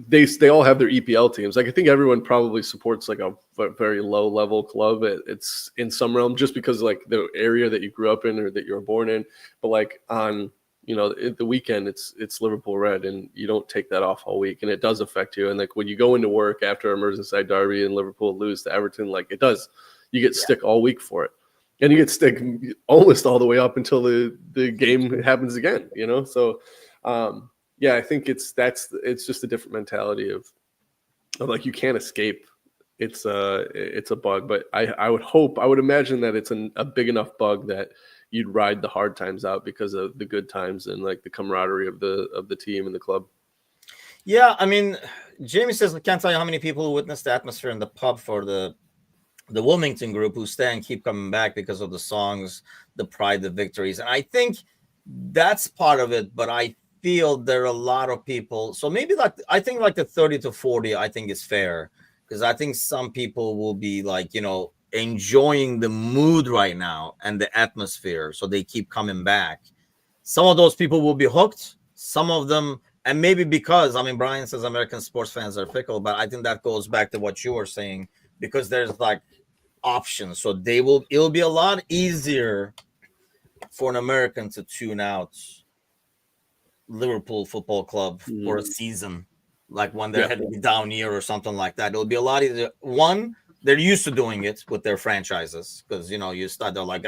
they all have their EPL teams. Like, I think everyone probably supports like a very low level club. It's in some realm just because like the area that you grew up in or that you were born in. But like on the weekend, it's Liverpool red, and you don't take that off all week, and it does affect you. And like when you go into work after a Merseyside derby and Liverpool lose to Everton, like it does, you get stick all week for it, and you get stick almost all the way up until the game happens again. So I think it's just a different mentality of like, you can't escape. It's a bug, but I would imagine that it's a big enough bug that you'd ride the hard times out because of the good times and like the camaraderie of the team and the club. Yeah, I mean, Jamie says, I can't tell you how many people who witnessed the atmosphere in the pub for the Wilmington group who stay and keep coming back because of the songs, the pride, the victories. And I think that's part of it, but I feel there are a lot of people. So maybe I think the 30 to 40, I think is fair, because I think some people will be like, enjoying the mood right now and the atmosphere, so they keep coming back. Some of those people will be hooked, some of them, and maybe because Brian says American sports fans are fickle, but I think that goes back to what you were saying, because there's like options, so it'll be a lot easier for an American to tune out Liverpool Football Club for a season, like when they're heading down year or something like that. It'll be a lot easier. One, they're used to doing it with their franchises, because you start, they're like,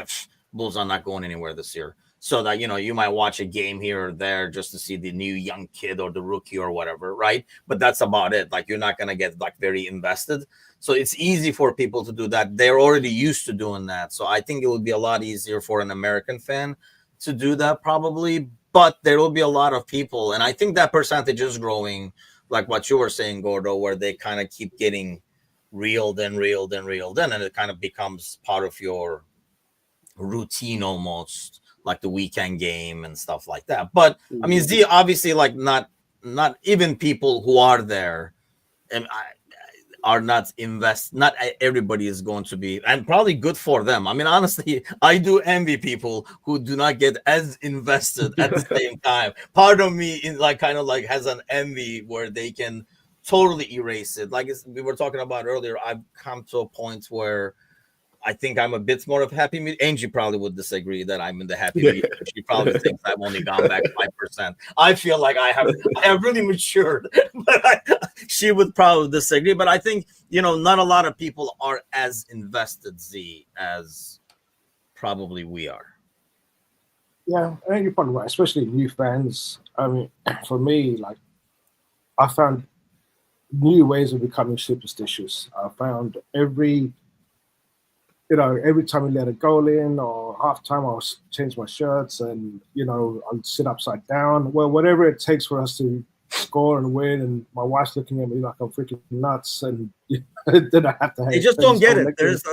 Bulls are not going anywhere this year, so that you might watch a game here or there just to see the new young kid or the rookie or whatever, right? But that's about it. Like, you're not gonna get like very invested, so it's easy for people to do that. They're already used to doing that, so I think it would be a lot easier for an American fan to do that probably. But there will be a lot of people, and I think that percentage is growing, like what you were saying, Gordo, where they kind of keep getting reeled in, and it kind of becomes part of your routine almost, like the weekend game and stuff like that. But I mean, Z, obviously, like not even people who are there and are not not everybody is going to be, and probably good for them. I mean, honestly, I do envy people who do not get as invested at the same time. Part of me is like kind of like has an envy where they can totally erase it. Like we were talking about earlier, I've come to a point where I think I'm a bit more of happy medium. Angie probably would disagree that I'm in the happy medium. She probably thinks I've only gone back 5%. I feel like I have really matured, but she would probably disagree. But I think, not a lot of people are as invested, Z, as probably we are. Yeah, I think you're probably right, especially new fans. I mean, for me, like, I found new ways of becoming superstitious. I found every time we let a goal in or halftime, I'll change my shirts and, I'll sit upside down. Well, whatever it takes for us to score and win. And my wife's looking at me like I'm freaking nuts. And then I have to. They just don't get it. You just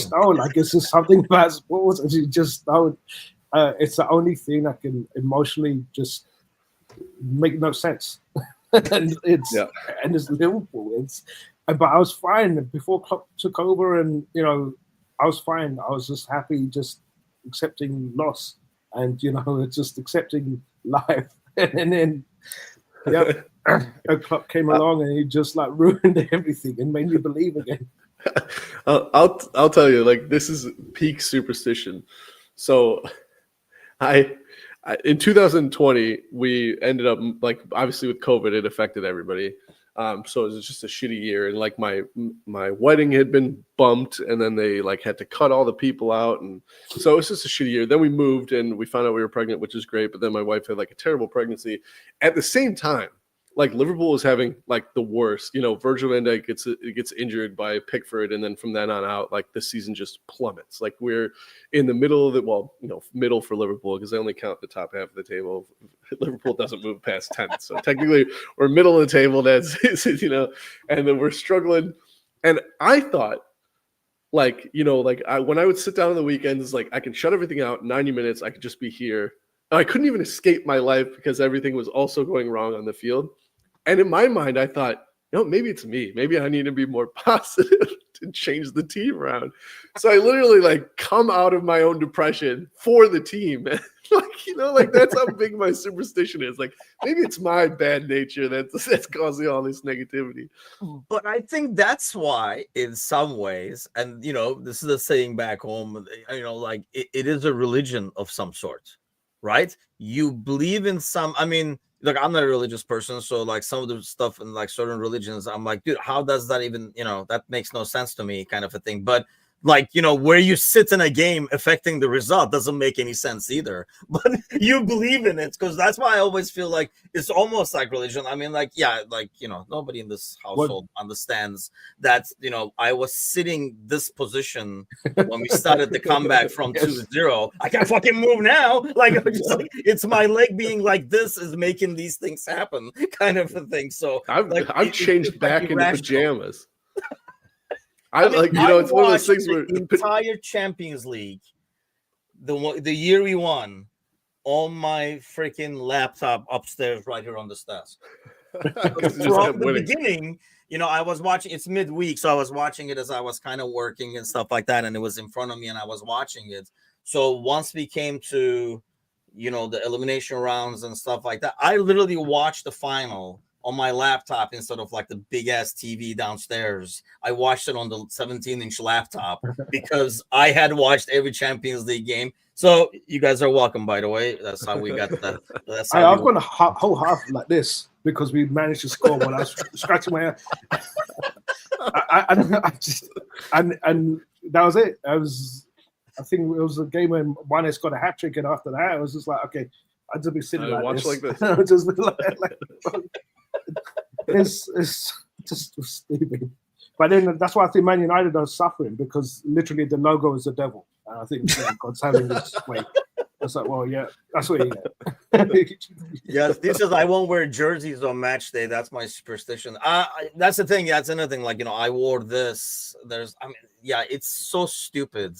don't. Like, it's just something about sports, and you just don't. It's the only thing that can emotionally just make no sense. and it's Liverpool. But I was fine before Klopp took over, and I was fine. I was just happy, just accepting loss, and just accepting life. And then, Klopp came along, and he just like ruined everything and made me believe again. I'll tell you, like, this is peak superstition. So, in 2020, we ended up, like, obviously with COVID, it affected everybody. So it was just a shitty year, and like my wedding had been bumped, and then they like had to cut all the people out, and so it was just a shitty year. Then we moved, and we found out we were pregnant, which is great. But then my wife had like a terrible pregnancy. At the same time, like Liverpool is having like the worst. You know, Virgil van Dijk gets injured by Pickford, and then from then on out, like the season just plummets. Like we're in the middle of the middle for Liverpool because they only count the top half of the table. Liverpool doesn't move past 10th, so technically we're middle of the table. That's and then we're struggling. And I thought, like when I would sit down on the weekends, like I can shut everything out 90 minutes. I could just be here. I couldn't even escape my life because everything was also going wrong on the field. And in my mind, I thought, maybe it's me. Maybe I need to be more positive to change the team around. So I literally like come out of my own depression for the team. like that's how big my superstition is. Like maybe it's my bad nature that's causing all this negativity. But I think that's why, in some ways, and this is a saying back home, like it is a religion of some sort, right? You believe in some. I mean, look, I'm not a religious person, so like some of the stuff in like certain religions, I'm like, dude, how does that even, that makes no sense to me, kind of a thing. But like, where you sit in a game affecting the result doesn't make any sense either. But you believe in it, because that's why I always feel like it's almost like religion. I mean, like, yeah, like, nobody in this household understands that, I was sitting this position when we started the comeback from 2-0. I can't fucking move now. Like, it's my leg being like this is making these things happen, kind of a thing. So I've changed back into pajamas. It's one of those things where the entire Champions League, the year we won, on my freaking laptop upstairs right here on this desk. From the beginning, I was watching. It's midweek, so I was watching it as I was kind of working and stuff like that, and it was in front of me, and I was watching it. So once we came to, the elimination rounds and stuff like that, I literally watched the final on my laptop instead of like the big ass TV downstairs. I watched it on the 17-inch laptop because I had watched every Champions League game. So you guys are welcome, by the way. That's how we got that. I've got a whole half like this because we managed to score when I was scratching my head. And that was it. I think it was a game when Mane's got a hat trick, and after that, I was just like, okay, I'd just be sitting like this. Just like it's just stupid. But then that's why I think Man United are suffering, because literally the logo is the devil. And I think God's having this way. It's like, well, yeah, that's what you get. Yes, this is I won't wear jerseys on match day. That's my superstition. That's the thing. That's another thing. Like, I wore this. It's so stupid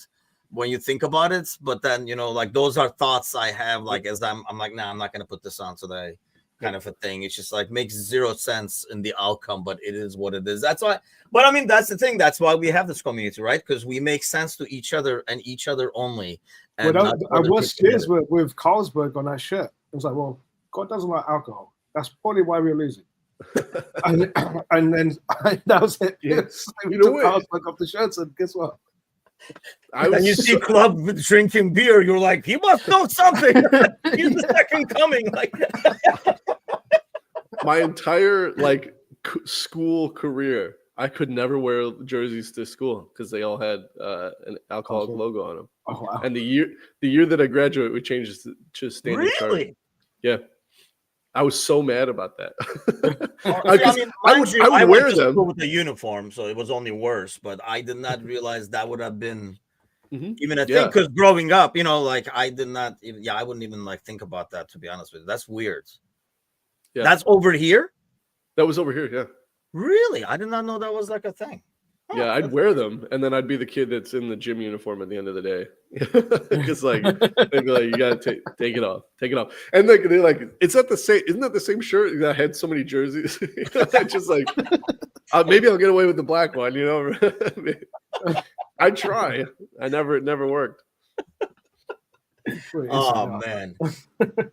when you think about it. But then, like those are thoughts I have. Like as I'm like, nah, I'm not gonna put this on today, kind of a thing. It's just like makes zero sense in the outcome, but it is what it is. That's why. But I mean, that's the thing. That's why we have this community, right? Because we make sense to each other and each other only. And I was cheers with Carlsberg on that shirt. It was like, well, God doesn't like alcohol. That's probably why we're losing. and then that was it. Yes. We took Carlsberg off the shirts, and guess what? And you see Club drinking beer, you're like, he must know something. He's the second coming. Like my entire school career, I could never wear jerseys to school because they all had an alcoholic logo on them. Oh, wow. And the year that I graduated, we changed it to standard chart. Yeah. I was so mad about that. I would wear them with the uniform, so it was only worse. But I did not realize that would have been even a thing. Because growing up, I did not even. I wouldn't even think about that, to be honest with you. That's weird. Yeah, that's over here. That was over here. Yeah. Really, I did not know that was like a thing. Oh, yeah, I'd wear them, and then I'd be the kid that's in the gym uniform at the end of the day. Because they'd be like, you gotta take it off, and they're like, it's not the same. Isn't that the same shirt that had so many jerseys? Just like, maybe I'll get away with the black one. I try. It never worked. Oh man,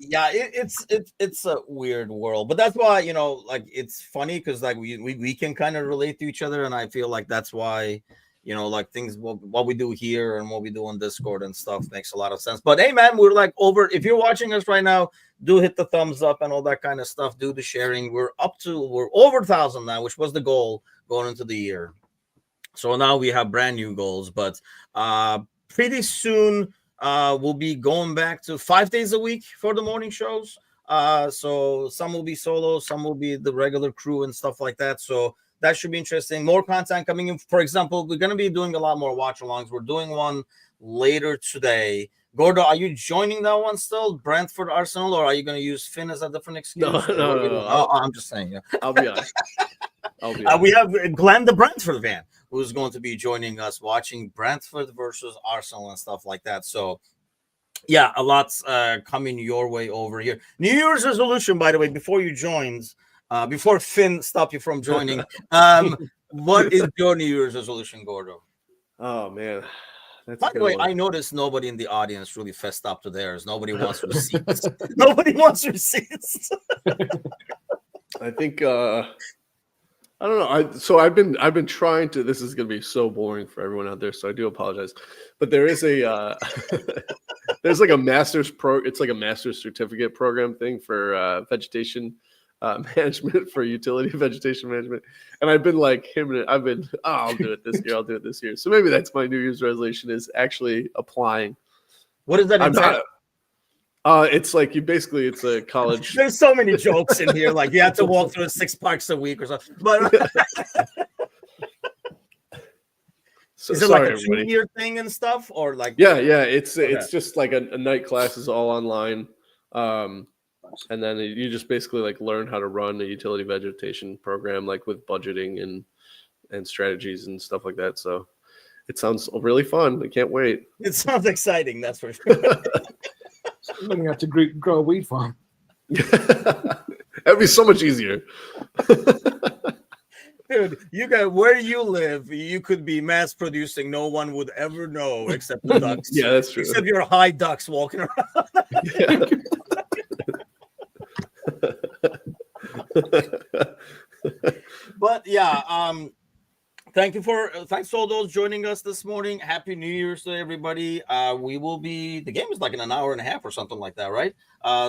yeah, it's a weird world, but that's why it's funny because we can kind of relate to each other, and I feel like that's why you know, like things what we do here and what we do on Discord and stuff makes a lot of sense. But hey, man, we're like over. If you're watching us right now, do hit the thumbs up and all that kind of stuff. Do the sharing. We're over 1,000 now, which was the goal going into the year. So now we have brand new goals, but pretty soon we'll be going back to 5 days a week for the morning shows. So some will be solo, some will be the regular crew and stuff like that. So that should be interesting. More content coming in. For example, we're going to be doing a lot more watch alongs. We're doing one later today. Gordo, are you joining that one still? Brentford Arsenal, or are you going to use Finn as a different excuse? No. I'm just saying. Yeah. I'll be on. We have Glenn, the Brentford fan, who's going to be joining us watching Brentford versus Arsenal and stuff like that. So, yeah, a lot's coming your way over here. New Year's resolution, by the way, before you joined, before Finn stopped you from joining, what is your New Year's resolution, Gordo? Oh, man. By the way, I noticed nobody in the audience really fessed up to theirs. Nobody wants receipts. Nobody wants receipts. I think I don't know. I've been trying to. This is going to be so boring for everyone out there, so I do apologize. But there is a there's like a master's It's like a master's certificate program thing for vegetation management, for utility vegetation management. And I've been like I'll do it this year. I'll do it this year. So maybe that's my New Year's resolution, is actually applying. What is that? It's like it's a college. There's so many jokes in here. Like you have to walk through 6 parks a week or something. But is it like a 2-year thing and stuff, or like? Yeah. It's just like a night class is all online, and then you just basically like learn how to run a utility vegetation program, like with budgeting and strategies and stuff like that. So it sounds really fun. I can't wait. It sounds exciting. That's for sure. I'm going to have to grow a weed farm. That'd be so much easier. Dude, where you live, you could be mass producing. No one would ever know except the ducks. Yeah, that's true. Except your high ducks walking around. Yeah. But yeah, thanks to all those joining us this morning. Happy New Year's to everybody. The game is like in an hour and a half or something like that, right?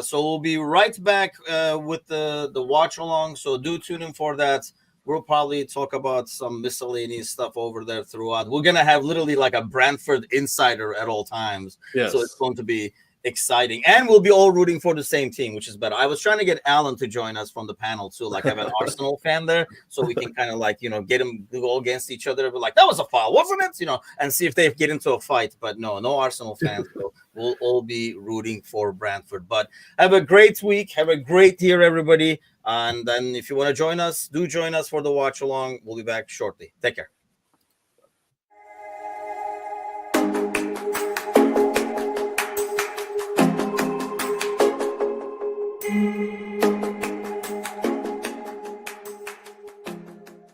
So we'll be right back with the watch along. So do tune in for that. We'll probably talk about some miscellaneous stuff over there throughout. We're gonna have literally like a Brentford insider at all times. Yes. So it's going to be exciting, and we'll be all rooting for the same team, which is better. I was trying to get Alan to join us from the panel too, like have an Arsenal fan there, so we can kind of like, you know, get them to go against each other, but like that was a foul, wasn't it? You know, and see if they get into a fight. But no Arsenal fans. So we'll all be rooting for Brentford. But have a great week, have a great year, everybody. And then if you want to join us, do join us for the watch along. We'll be back shortly. Take care.